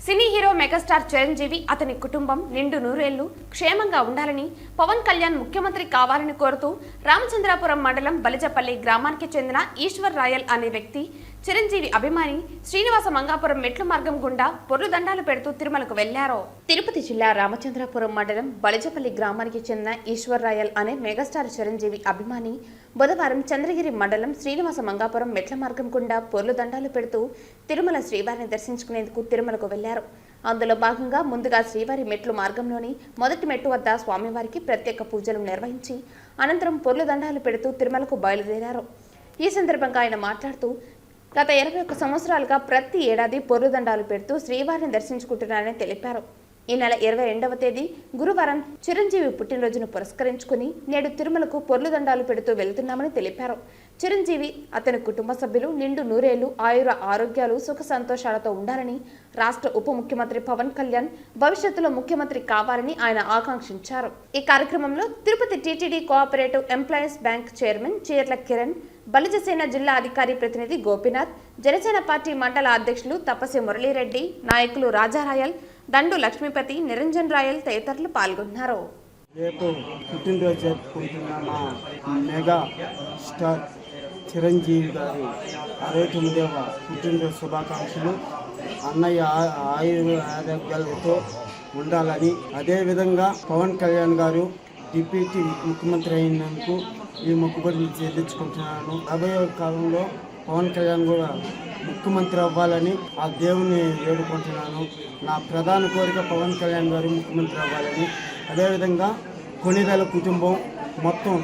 Cine hero megastar Chiranjeevi అతని కుటుంబం నిండు నూరేళ్లు క్షేమంగా ఉండాలని పవన్ కళ్యాణ్ ముఖ్యమంత్రి కావాలని కోరుతూ రామచంద్రాపురం మండలం బలిజపల్లి గ్రామానికి చెందిన ఈశ్వర్ రాయల్ అనే వ్యక్తి చిరంజీవి అభిమాని శ్రీనివాస మంగాపురం మెట్ల మార్గం గుండా పొర్లు దండాలు పెడుతూ తిరుమలకు వెళ్లారు. తిరుపతి జిల్లా రామచంద్రాపురం మండలం బలిజపల్లి గ్రామానికి చెందిన ఈశ్వర్ రాయల్ అనే మెగాస్టార్ చిరంజీవి అభిమాని బుధవారం చంద్రగిరి మండలం శ్రీనివాస మంగాపురం మెట్ల మార్గం గుండా పొర్లు దండాలు పెడుతూ తిరుమల శ్రీవారిని దర్శించుకునేందుకు తిరుమలకు వెళ్లారు. అందులో భాగంగా ముందుగా శ్రీవారి మెట్లు మార్గంలోని మొదటి మెట్టు వద్ద స్వామివారికి ప్రత్యేక పూజలు నిర్వహించి అనంతరం పొర్లు దండాలు పెడుతూ తిరుమలకు బయలుదేరారు. ఈ సందర్భంగా ఆయన మాట్లాడుతూ గత 21 సంవత్సరాలుగా ప్రతి ఏడాది పొర్లు దండాలు పెడుతూ శ్రీవారిని దర్శించుకుంటున్నారని తెలిపారు. ఈ నెల 22వ తేదీ గురువారం చిరంజీవి పుట్టినరోజును పురస్కరించుకుని నేడు తిరుమలకు పొర్లు దండాలు పెడుతూ వెళ్తున్నామని తెలిపారు. చిరంజీవి అతని కుటుంబ సభ్యులు నిండు నూరేళ్లు ఆయుర ఆరోగ్యాలు సుఖ సంతోషాలతో ఉండాలని రాష్ట్ర ఉప ముఖ్యమంత్రి పవన్ కళ్యాణ్ భవిష్యత్తులో ముఖ్యమంత్రి కావాలని ఆయన ఆకాంక్షించారు. ఈ కార్యక్రమంలో Tirupati TTD cooperative employees bank chairman Cheerla Kiran, Balijasena జిల్లా అధికారి ప్రతినిధి గోపీనాథ్, జనసేన పార్టీ మండల అధ్యక్షులు తపసి మురళీరెడ్డి, నాయకులు రాజారాయల్, దండు లక్ష్మీపతి, నిరంజన్ రాయల్ తదితరులు పాల్గొన్నారు. రేపు పుట్టినరోజు జరుపుకుంటున్న మా మెగా స్టార్ చిరంజీవి గారి 69వ పుట్టినరోజు శుభాకాంక్షలు. అన్నయ్య ఆరోగ్యాలతో ఉండాలని, అదేవిధంగా పవన్ కళ్యాణ్ గారు డిప్యూటీ ముఖ్యమంత్రి అయినందుకు ఈ మొక్కుబడిని చెల్లించుకుంటున్నాను. రాబోయే కాలంలో పవన్ కళ్యాణ్ కూడా ముఖ్యమంత్రి అవ్వాలని ఆ దేవుని వేడుకుంటున్నాను. నా ప్రధాన కోరిక పవన్ కళ్యాణ్ గారు ముఖ్యమంత్రి అవ్వాలని. అదేవిధంగా కొణిదెల కుటుంబం మొత్తం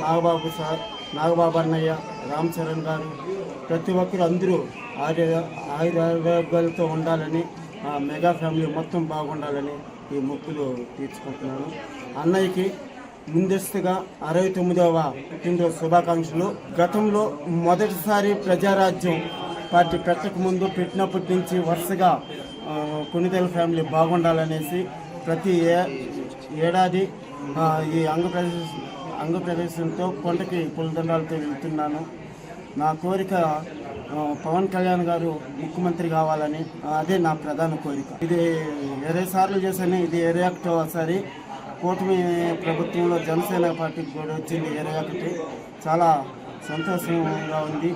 నాగబాబు అన్నయ్య, రామ్ చరణ్ గారు, ప్రతి ఒక్కరు అందరూ ఆయురారోగ్యాలతో ఉండాలని, మెగా ఫ్యామిలీ మొత్తం బాగుండాలని ఈ మొక్కులు తీర్చుకుంటున్నాను. అన్నయ్యకి ముందస్తుగా 69వ పుట్టినరోజు శుభాకాంక్షలు. గతంలో మొదటిసారి ప్రజారాజ్యం పార్టీ పెట్టినప్పటి నుంచి వరుసగా కొణిదెల ఫ్యామిలీ బాగుండాలనేసి ప్రతి ఏడాది ఈ అంగప్రదర్శనతో కొండకి పులదండాలతో వెళ్తున్నాను. నా కోరిక పవన్ కళ్యాణ్ గారు ముఖ్యమంత్రి కావాలని, అదే నా ప్రధాన కోరిక. ఇది 20 సార్లు చేశాను, ఇది 21వ కూటమి ప్రభుత్వంలో జనసేన పార్టీకి కూడా వచ్చింది 21. చాలా సంతోషంగా ఉంది.